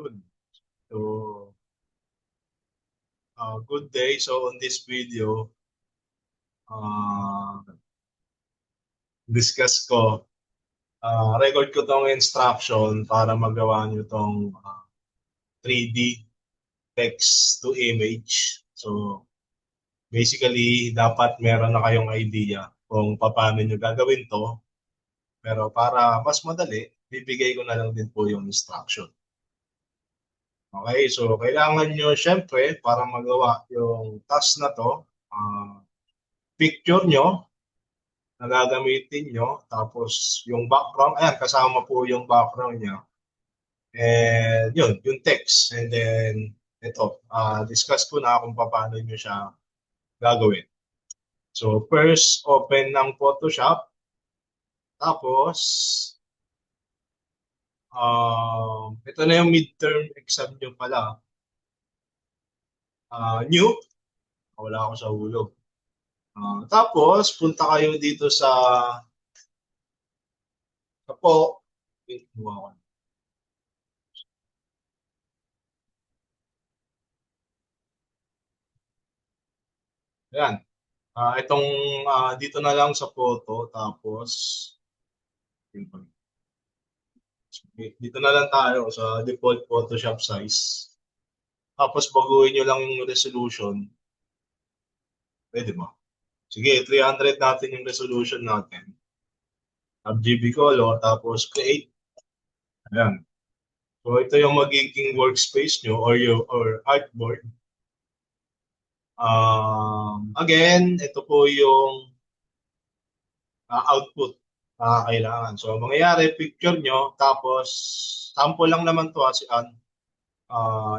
Good. So, good day. So, on this video, uh, discuss ko, record ko tong instruction para magawa nyo tong 3D text to image. So, basically, dapat meron na kayong idea kung paano nyo gagawin to. Pero para mas madali, bibigay ko na lang din po yung instruction. Okay, so kailangan nyo syempre para magawa yung task na to, picture nyo na gagamitin nyo, tapos yung background, ayan, kasama po yung background niya. And yun, yung text. And then, ito, discuss ko na kung paano nyo siya gagawin. So, first, open ng Photoshop. Tapos, ito na yung midterm exam nyo pala. New, wala ako sa hulog. Tapos, punta kayo dito sa po. Ayan. Itong dito na lang sa photo. Tapos, dito na lang tayo sa default Photoshop size. Tapos, baguhin nyo lang yung resolution. Pwede ba? Sige, 300 natin yung resolution natin. RGB color, tapos create. Ayan. So, ito yung magiging workspace nyo or artboard. Again, ito po yung output na kailangan. So, mangyayari, picture nyo, tapos sample lang naman to si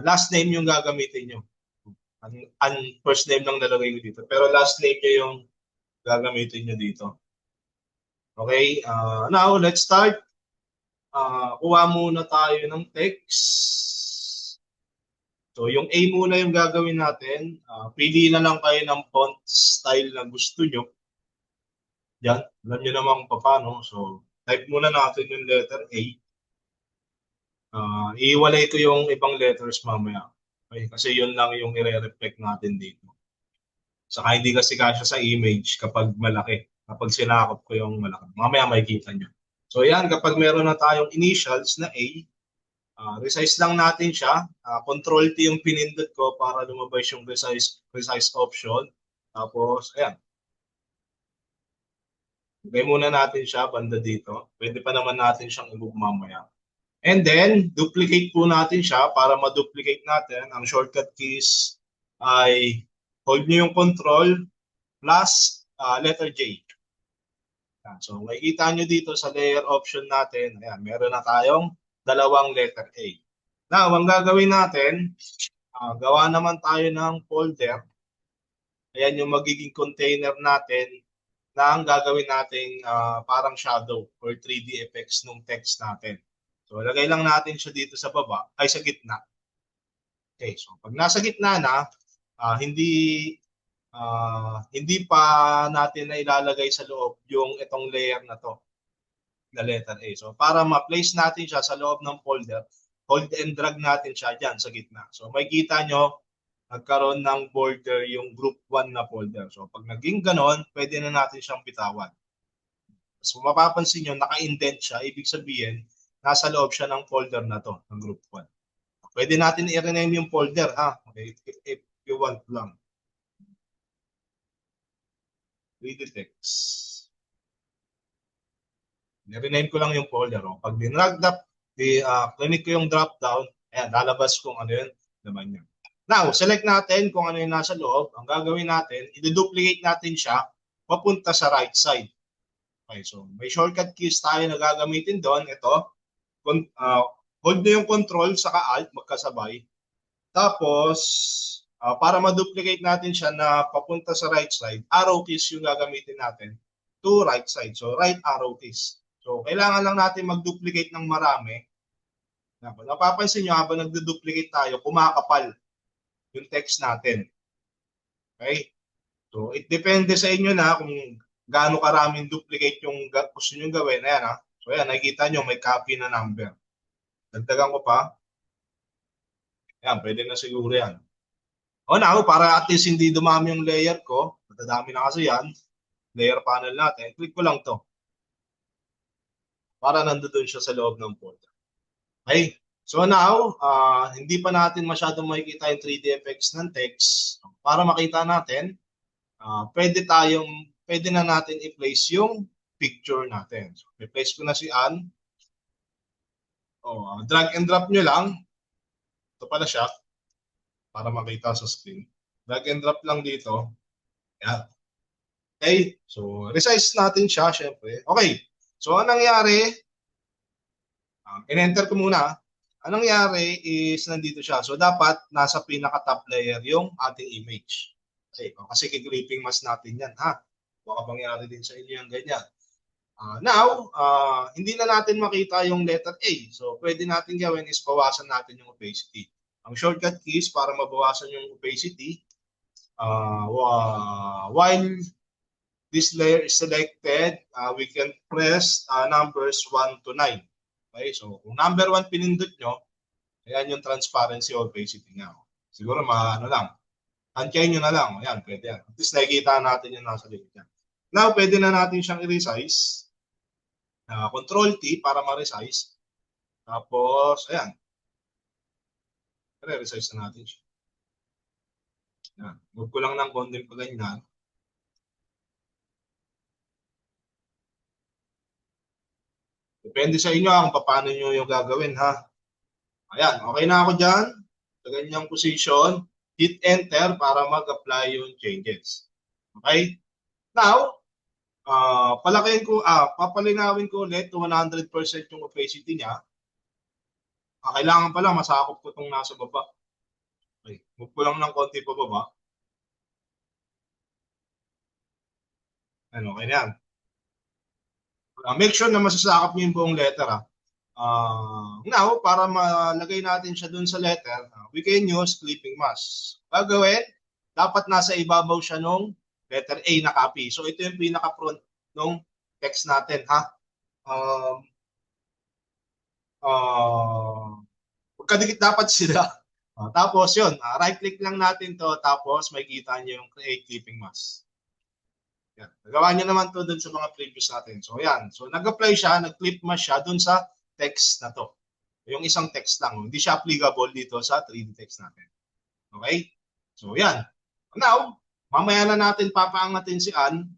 last name yung gagamitin nyo. First name lang nalagay ko dito. Pero last name nyo yung gagamitin nyo dito. Okay, now let's start. Kuha muna tayo ng text. So, yung A muna yung gagawin natin. Pili na lang kayo ng font style na gusto nyo. Yan, alam nyo naman paano. So, type muna natin yung letter A. Iiwalay ko yung ibang letters mamaya. Okay? Kasi yun lang yung i-reflect natin dito. Saka hindi kasi kasya sa image kapag malaki. Kapag sinakop ko yung malaki. Mamaya makikita nyo. So, yan, kapag meron na tayong initials na A, resize lang natin siya. Control T yung pinindot ko para lumabas yung resize option. Tapos, ayan. Lagay muna natin siya banda dito. Pwede pa naman natin siyang i-move mamaya. And then, duplicate po natin siya para ma-duplicate natin. Ang shortcut keys ay hold nyo yung control plus letter J. So, makikita nyo dito sa layer option natin. Ayan, meron na tayong dalawang letter A. Now, ang gagawin natin, gawa naman tayo ng folder. Ayan yung magiging container natin na ang gagawin nating parang shadow or 3D effects ng text natin. So, lagay lang natin siya dito sa baba, ay sa gitna. Okay, so pag nasa gitna na, hindi pa natin na ilalagay sa loob yung itong layer na to, na letter A. So, para ma-place natin siya sa loob ng folder, hold and drag natin siya dyan sa gitna. So, makikita nyo, nagkaroon ng border yung group 1 na folder. So, pag naging ganon, pwede na natin siyang bitawan. So, mapapansin nyo, naka-indent siya. Ibig sabihin, nasa loob siya ng folder na to, ng group 1. Pwede natin i-rename yung folder, okay, if you want lang. Read the text. I-rename ko lang yung folder. Pag dinrag up, click ko yung drop down, ayan, lalabas kung ano yun, naman yun. Now, select natin kung ano yung nasa loob. Ang gagawin natin, i-duplicate natin siya papunta sa right side. Okay, so may shortcut keys tayo na gagamitin doon. Ito, hold nyo yung control saka alt, magkasabay. Tapos, para ma-duplicate natin siya na papunta sa right side, arrow keys yung gagamitin natin to right side. So, right arrow keys. So, kailangan lang natin mag-duplicate ng marami. Napapansin nyo, habang nagduduplicate tayo, kumakapal yung text natin. Okay? So, it depende sa inyo na kung gaano karaming duplicate yung gusto nyo gawin. Ayan, So, ayan, nakikita nyo, may copy na number. Dagdagan ko pa. Ayan, pwede na siguro yan. O now, para at least hindi dumami yung layer ko, matadami na kasi yan, layer panel natin, click ko lang to para nandoon siya sa loob ng folder. Okay? So now, hindi pa natin masyadong makikita yung 3D effects ng text. Para makita natin, pwede na natin i-place yung picture natin. So, i-place ko na si Ann. Drag and drop nyo lang. Ito pala siya, para makita sa screen. Drag and drop lang dito. Yan. Okay? So, resize natin siya, syempre. Okay. So, anong nangyari? In-enter ko muna. Anong nangyari is nandito siya. So, dapat nasa pinaka-top layer yung ating image. Okay. Kasi kiklipping mask natin yan, ha? Baka mangyari din sa inyo yung ganyan. Now, hindi na natin makita yung letter A. So, pwede natin gawin is bawasan natin yung opacity. Ang shortcut keys para mabawasan yung opacity, while this layer is selected, we can press numbers 1 to 9. Okay, so kung number 1 pinindot nyo, ayan yung transparency or opacity niya. Siguro ano lang, tansyahin nyo na lang. Ayan, pwede yan. At least nakikita natin yung nasa likod niya. Now, pwede na natin siyang i-resize. Control T para ma-resize. Tapos, ayan. Re-resize na natin siya. Ayan. Move ko lang ng konting pa ganyan. Depende sa inyo kung paano nyo yung gagawin, ha. Ayan, okay na ako dyan. Sa ganyang position, hit enter para mag-apply yung changes. Okay? Now, papalinawin ko ulit to 100% yung opacity niya. Kailangan pala masakop ko itong nasa baba. Okay. Move ko lang ng konti pa baba. Ano, okay na yan. Make sure na masasakop niyo yung buong letter. Now, para malagay natin siya dun sa letter, we can use clipping mask. Gagawin, dapat nasa ibabaw siya nung letter A na copy. So, ito yung pinaka-front nung text natin, ha? Magkadikit dapat sila. Tapos yun, right-click lang natin to, tapos makikita nyo yung create clipping mask. Yan. Nagawa nyo naman to dun sa mga previous natin. So yan, so nag-apply siya, nag-clip mask siya dun sa text na to. Yung isang text lang, hindi siya applicable dito sa 3D text natin. Okay? So yan. Now, mamaya na natin papaangatin si Ann.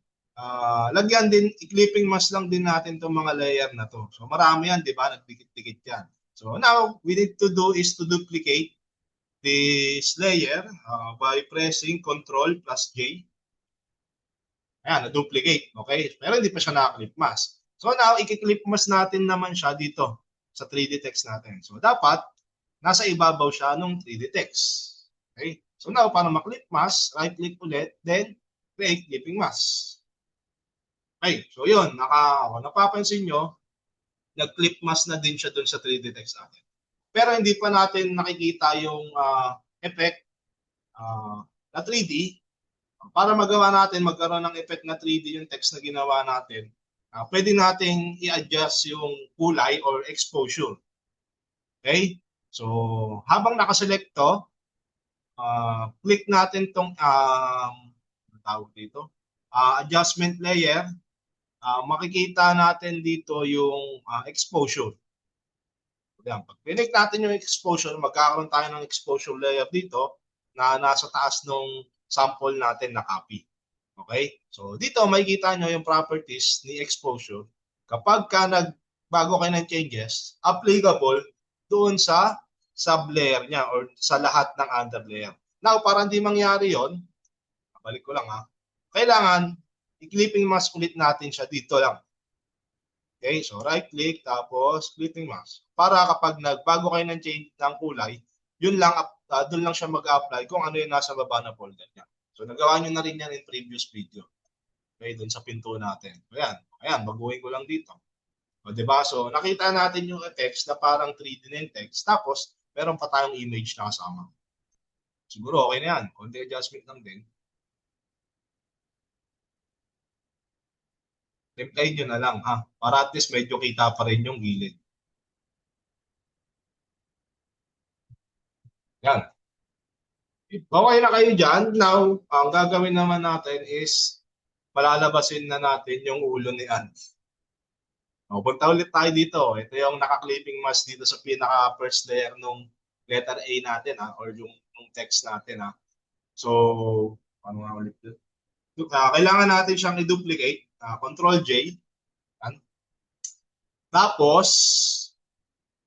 Lagyan din, i-clipping mask lang din natin itong mga layer na to. So marami yan, di ba? Nagdikit-dikit yan. So now, we need to do is to duplicate this layer by pressing Ctrl plus J. Ayan, na-duplicate. Okay? Pero hindi pa siya naka-clip mask. So now, i-clip mask natin naman siya dito sa 3D text natin. So dapat, nasa ibabaw siya ng 3D text. Okay? So now, para ma-clip mask, right-click ulit, then create clipping mask. Okay, so yun, napapansin nyo, nag-clip mask na din siya dun sa 3D text natin. Pero hindi pa natin nakikita yung effect na 3D. Para magawa natin, magkaroon ng effect na 3D yung text na ginawa natin, pwede nating i-adjust yung kulay or exposure. Okay? So, habang nakaselect to, click natin tong tawag dito, adjustment layer. Makikita natin dito yung exposure. Yan. Pag click natin yung exposure, magkakaroon tayo ng exposure layer dito na nasa taas ng sample natin na copy. Okay? So, dito makikita nyo yung properties ni exposure. Kapag bago kayo ng changes, applicable doon sa sublayer niya or sa lahat ng underlayer. Now, para hindi mangyari yon, balik ko lang kailangan i-clipping mask ulit natin siya dito lang. Okay, so right click tapos clipping mask. Para kapag nagbago kayo ng change ng kulay, yun lang doon lang siya mag-apply kung ano yung nasa baba na folder niya. So nagawa niyo na rin yan in previous video. Okay, doon sa pinto natin. Ayan, ayan, baguhin ko lang dito. O, diba? So nakita natin yung text na parang 3D na yung text. Tapos meron pa tayong image na kasama. Siguro okay na yan. Konti adjustment lang din. Reply nyo na lang para at least medyo kita pa rin yung gilid. Yan. Okay na kayo dyan. Now, ang gagawin naman natin is palalabasin na natin yung ulo ni Ant. O, punta ulit tayo dito. Ito yung naka-clipping mask dito sa pinaka-first layer nung letter A natin, ha? Or yung text natin, ha? So, ano nga ulit yun? Kailangan natin siyang i-duplicate. Control J. Yan. Tapos,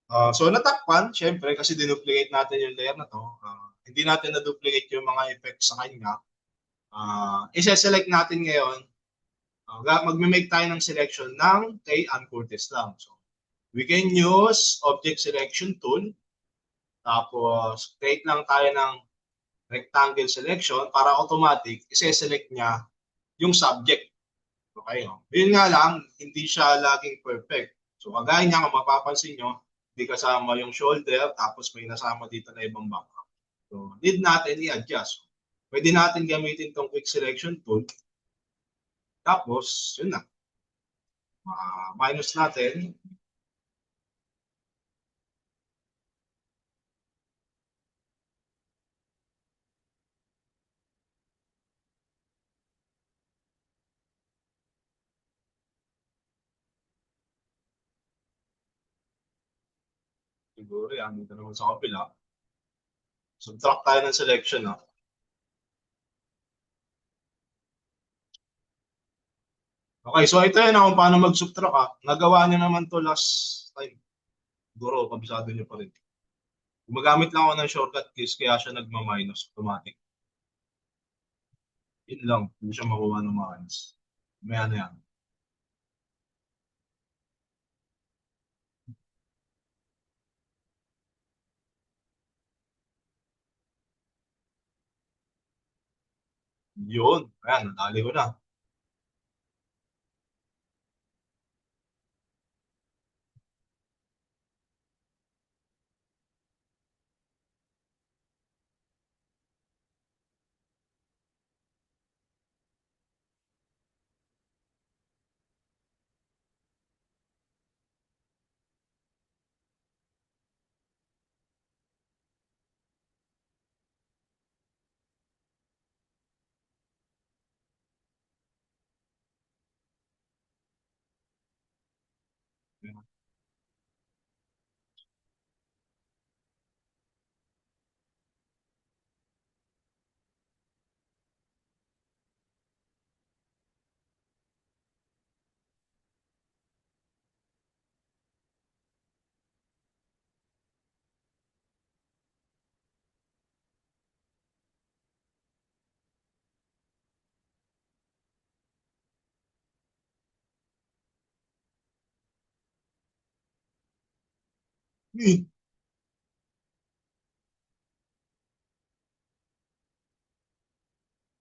so natakpan, syempre, kasi dinuplicate natin yung layer na to. Hindi natin na-duplicate yung mga effects sa kanya. Isa-select natin ngayon. Magme-make tayo ng selection ng kay Ann Curtis lang. So, we can use object selection tool. Tapos, create lang tayo ng rectangle selection para automatic, isa-select niya yung subject. Okay, no? Yun nga lang, hindi siya laging perfect. So, kagaya niya, kung mapapansin nyo, hindi kasama yung shoulder, tapos may nasama dito na ibang background. So, need natin i-adjust. Pwede natin gamitin tong quick selection tool. Tapos, yun na. Minus natin. Siguro yan, dito naman sa kapila. Subtract tayo ng selection. Ha? Okay, so ito yun kung paano mag-subtract. Ha? Nagawa niyo naman to last time. Siguro, kabisado niyo pa rin. Gumagamit lang ako ng shortcut keys kaya siya nagma-minus automatic. Yun lang, hindi siya makuha ng minus. May ano yan. Yun, ayan, nadali ko na.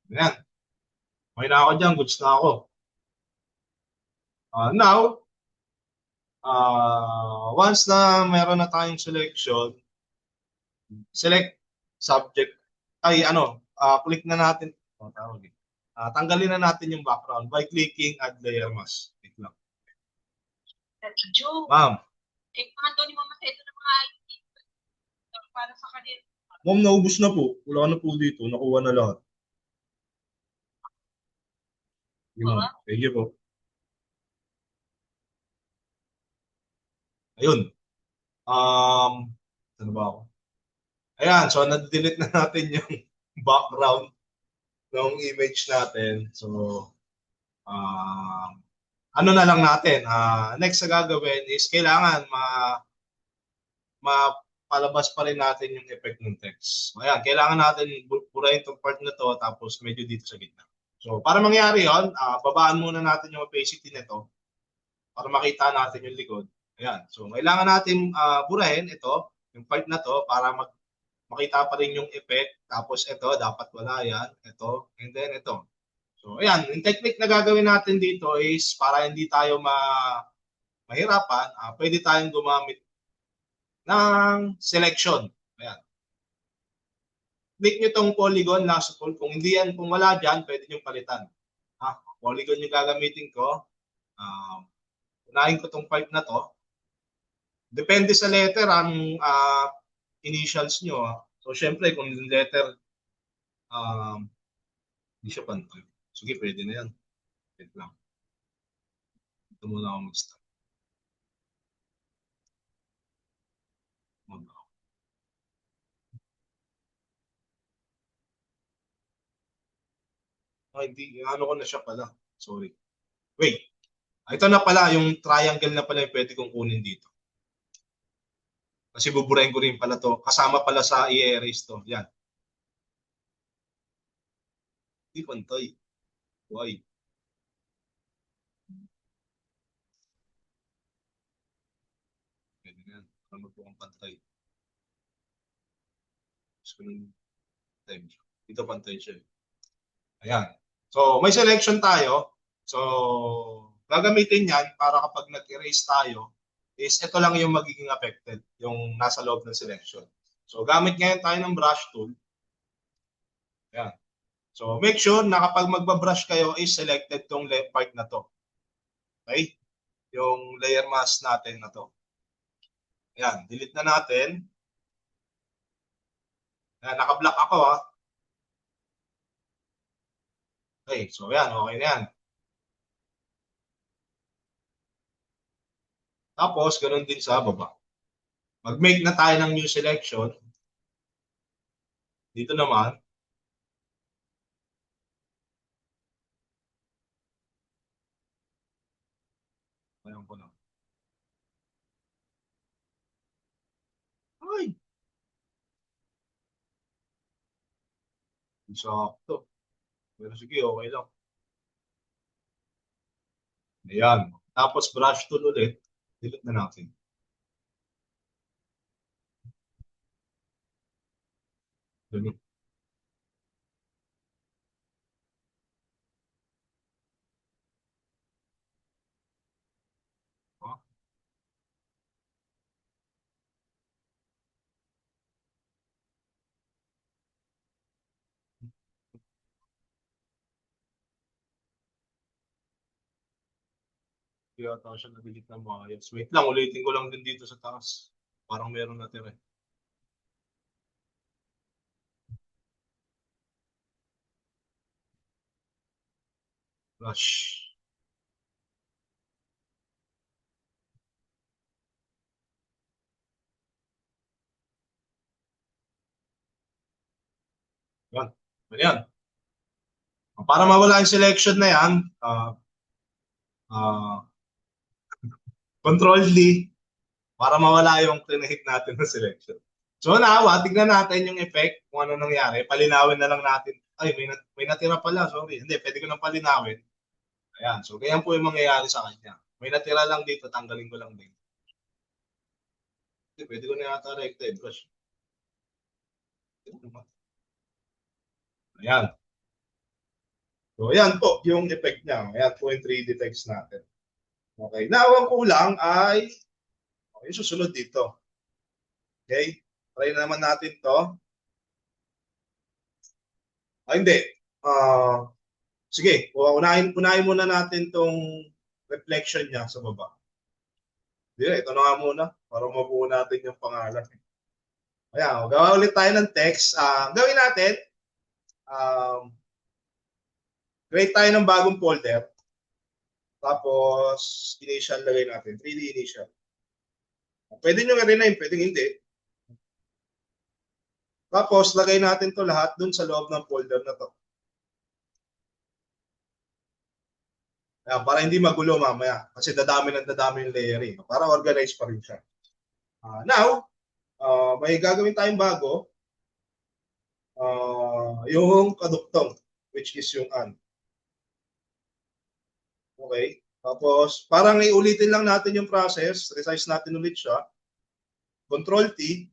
Ayan, may na ako dyan, goods na ako. Now, once na meron na tayong selection, select subject, ay ano, click na natin, tanggalin na natin yung background by clicking add layer mask. Click lang. Ma'am. Eh, mga doon yung mga ito ng mga para sa kanila. Ma'am, naubos na po. Wala na po dito. Nakuha na lahat. Ma'am, thank you po. Ayun. Ano ba ako? Ayan, so na-delete na natin yung background ng image natin. So, ano na lang natin, next na gagawin is kailangan mapalabas pa rin natin yung effect ng text. So, ayan, kailangan natin burahin itong part na to tapos medyo dito sa gitna. So, para mangyari yon, babaan muna natin yung opacity nito para makita natin yung likod. Ayan, so kailangan natin burahin ito, yung part na to para makita pa rin yung effect. Tapos ito, dapat wala yan. Ito, and then ito. So, ayan, yung technique na gagawin natin dito is para hindi tayo mahirapan, pwede tayong gumamit ng selection. Ayan. Click nyo tong polygon, last tool. Kung hindi yan, kung wala dyan, pwede nyo palitan. Polygon yung gagamitin ko. Unahin ko tong part na to. Depende sa letter ang initials nyo. So, syempre, kung yung letter, hindi siya pantay. Sige, pwede na yan. Wait lang. Ito muna ako mag-start. Hindi. Ano ko na siya pala. Sorry. Wait. Ito na pala, yung triangle na pala yung pwede kong kunin dito. Kasi buburahin ko rin pala to. Kasama pala sa i-erase to. Yan. Hindi pantay. Why? Pwede na yan. Para magbukhang pantay. Gusto ko ng time siya. Dito pantay siya. Ayan. So, may selection tayo. So, gagamitin yan para kapag nag-erase tayo, is ito lang yung magiging affected, yung nasa loob ng selection. So, gamit ngayon tayo ng brush tool. Ayan. So, make sure na kapag magbabrush kayo, is selected tong left part na to. Okay? Yung layer mask natin na to. Ayan. Delete na natin. Ayan. Naka-block ako ha. Okay. So, ayan. Okay na yan. Tapos, ganun din sa baba. Mag-make na tayo ng new selection. Dito naman, ayan ko na. Ay! Sakto. Pero sige, okay lang. Ayan. Tapos brush tool ulit. Delete na natin. Ganun. Ah, Kaya ata siya na-delete na maayos. Wait lang, ulitin ko lang din dito sa taas. Parang meron natira eh. Brush. Yan. Yan. Para mawala yung selection na yan, uh, Control D para mawala yung pinahit natin na selection. So now, tignan natin yung effect, kung ano nangyari. Palinawin na lang natin. Ay, may natira pala. Sorry. Hindi, pwede ko nang palinawin. Ayan. So, ganyan po yung mangyayari sa kanya. May natira lang dito, tanggalin ko lang din. Hindi, pwede ko na yata recta brush. Ayan. So, ayan po yung effect niya. Ayan po yung 3D text natin. Okay. Now, ang kulang ay okay, susunod dito. Okay. Try naman natin to. Ay, hindi. Sige, unahin muna natin tong reflection niya sa baba. Hindi, ito na nga muna para mabuo natin yung pangalan. Ayan, gawa ulit tayo ng text. Gawin natin, create tayo ng bagong folder. Tapos, initial lagay natin. 3D initial. Pwede nyo i-rename, pwede hindi. Tapos, lagay natin to lahat dun sa loob ng folder na to. Ayan, para hindi magulo mamaya. Kasi dadami yung layering. Para organized pa rin siya. Now, may gagawin tayong bago. Yung kaduktong, which is yung an. Okay? Tapos, parang iulitin lang natin yung process. Resize natin ulit siya. Control T.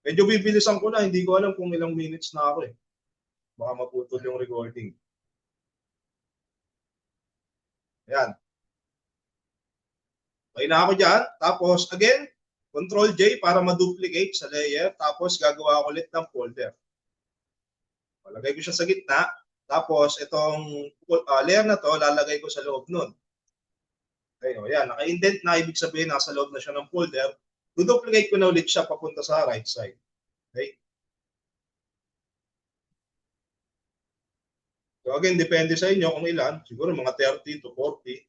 Medyo bibilisan ko na. Hindi ko alam kung ilang minutes na ako eh. Baka maputol yung recording. Ayan. Okay na ako dyan. Tapos, again, Control J para ma-duplicate sa layer. Tapos, gagawa ko ulit ng folder. Lagay ko siya sa gitna. Tapos, itong layer na to, lalagay ko sa loob nun. Okay, o yan. Naka-indent na, ibig sabihin, nasa loob na siya ng folder. Duduplicate ko na ulit siya papunta sa right side. Okay? So again, depende sa inyo kung ilan. Siguro mga 30 to 40.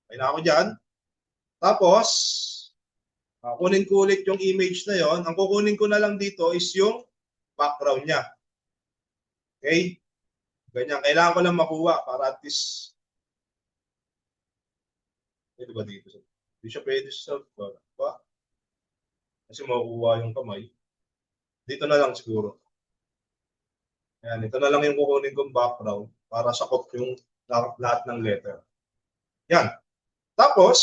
Ay na ako dyan. Tapos, kunin ko ulit yung image na yon. Ang kukunin ko na lang dito is yung background niya. Okay? Ganyan. Kailangan ko lang makuha para at least, ito ba dito? Hindi siya pwede sa ba? Kasi makukuha yung kamay. Dito na lang siguro. Ayan, ito na lang yung kukunin kong background para sakop yung lahat ng letter. Yan. Tapos,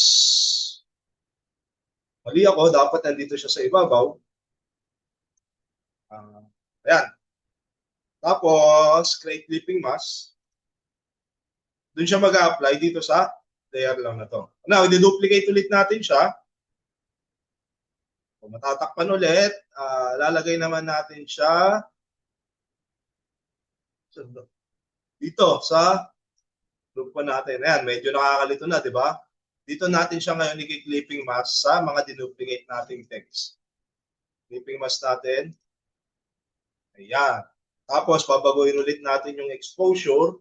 mali ako, dapat nandito siya sa ibabaw. Ayan. Tapos, create clipping mask. Doon siya mag-a-apply dito sa layer lang na to. Now, i-duplicate ulit natin siya. Kung matatakpan ulit, lalagay naman natin siya dito sa grupo natin. Ayan, medyo nakakalito na, di ba? Dito natin siya ngayon i-clipping mask sa mga dinuplicate nating text. Clipping mask natin. Ayan. Tapos, babaguhin ulit natin yung exposure.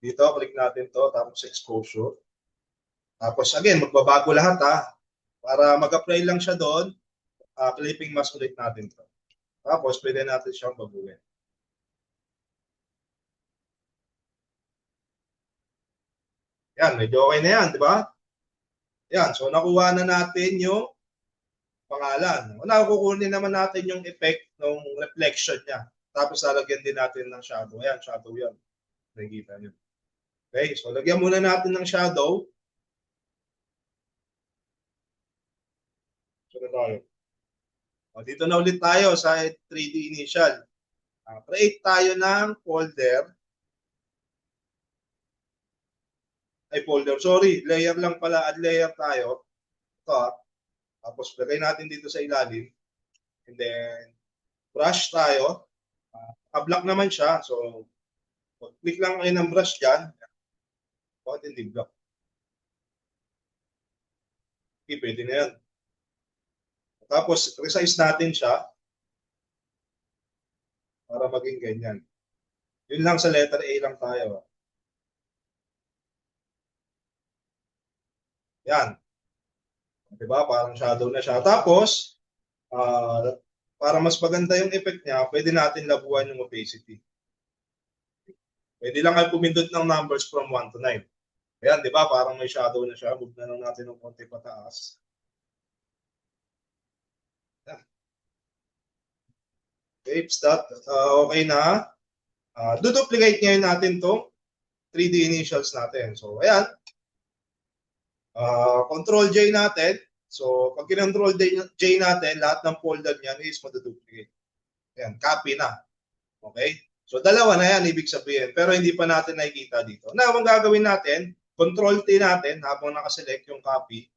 Dito, click natin to, tapos exposure. Tapos, again, magbabago lahat ha. Para mag-apply lang siya doon, clipping mask ulit natin to. Tapos, pwede natin siyang baguhin. Yan, medyo okay na yan, di ba? Yan, so nakuha na natin yung pangalan. Una, kukunin naman natin yung effect ng reflection niya. Tapos, lalagyan din natin ng shadow. Ayan, shadow yan. Nakikita niyo. Okay, so lagyan muna natin ng shadow. So, na tayo. Dito na ulit tayo sa 3D initial. Create tayo ng folder. Folder, sorry, layer lang pala, add layer tayo. Ito, tapos lagay natin dito sa ilalim. And then, brush tayo. Naka-block naman siya, so click lang kayo ng brush dyan. Hindi block. Okay, pwede na yan. Tapos, resize natin siya para maging ganyan. Yun lang sa letter A lang tayo. Yan. Diba? Parang shadow na siya. Tapos, para mas maganda yung effect niya, pwede natin labuan yung opacity. Pwede lang kayo pumindot ng numbers from 1 to 9. Ayan, di ba? Parang may shadow na siya. Move na lang natin ng konti pataas. Okay, start. Okay na. Duplicate ngayon natin to 3D initials natin. So, ayan. Control J natin. So, pag kinontrol J natin, lahat ng folder niyan is maduduplicate. Ayan, copy na. Okay? So, dalawa na yan, ibig sabihin. Pero hindi pa natin nakikita dito. Now, ang gagawin natin, Control T natin habang nakaselect yung copy.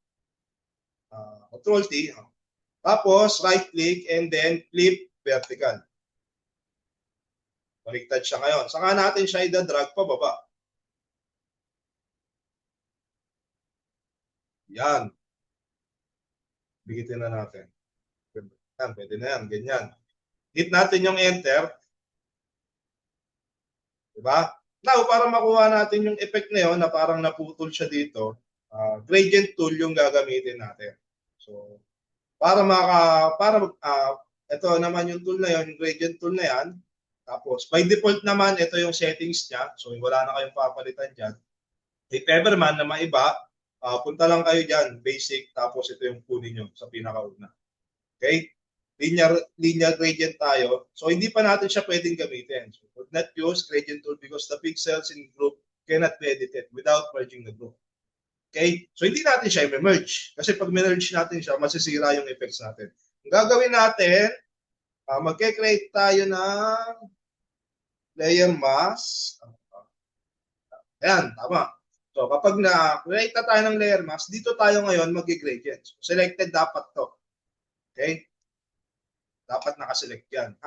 Control T. Tapos, right-click and then flip vertical. Baliktad siya ngayon. Saka natin siya i-drag pababa. Yan. Bigitin na natin. Yan, pwede na yan. Ganyan. Hit natin yung enter. Diba? Now, para makuha natin yung effect na yun na parang naputol siya dito, gradient tool yung gagamitin natin. So, ito naman yung tool na yun, yung gradient tool na yan. Tapos, by default naman, ito yung settings niya. So, wala na kayong papalitan dyan. If ever man na maiba, punta lang kayo dyan, basic, tapos ito yung kunin nyo sa pinakauna. Okay? Linear gradient tayo. So, hindi pa natin siya pwedeng gamitin. So, would not use gradient tool because the pixels in group cannot be edited without merging the group. Okay? So, hindi natin siya i-merge. Kasi pag merge natin siya, masisira yung effects natin. Ang gagawin natin, magke-create tayo ng layer mask. Ayan, tama. So, kapag na-create na tayo ng layer mask, dito tayo ngayon mag-gradient. So, selected dapat to. Okay? Dapat nakaselect yan.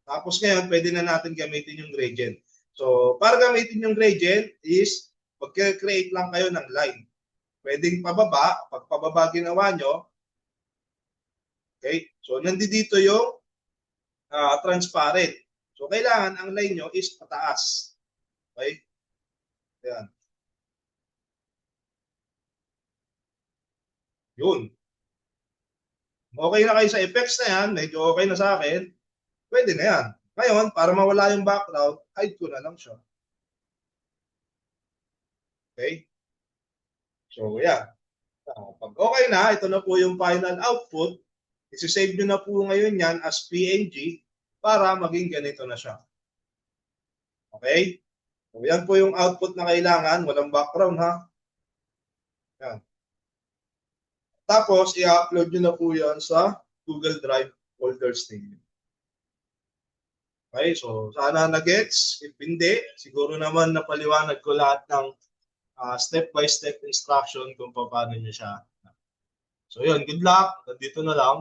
Tapos ngayon, pwede na natin gamitin yung gradient. So, para gamitin yung gradient is, mag-create lang kayo ng line. Pwedeng pababa. Pag pababa ginawa nyo, okay? So, nandito yung transparent. So, kailangan ang line nyo is pataas. Okay? Ayan. Yun. Okay na kayo sa effects na yan, medyo okay na sa akin, pwede na yan. Ngayon, para mawala yung background, hide ko na lang siya. Okay? So, yeah. Pag okay na, ito na po yung final output. Isi-save nyo na po ngayon yan as PNG para maging ganito na siya. Okay? So, yan po yung output na kailangan. Walang background, ha? Yan. Tapos, i-upload nyo na po yan sa Google Drive folders ninyo. Okay? So, sana na-gets. If hindi, siguro naman napaliwanag ko lahat ng step-by-step instruction kung paano nyo siya. So, yun. Good luck. Nandito na lang.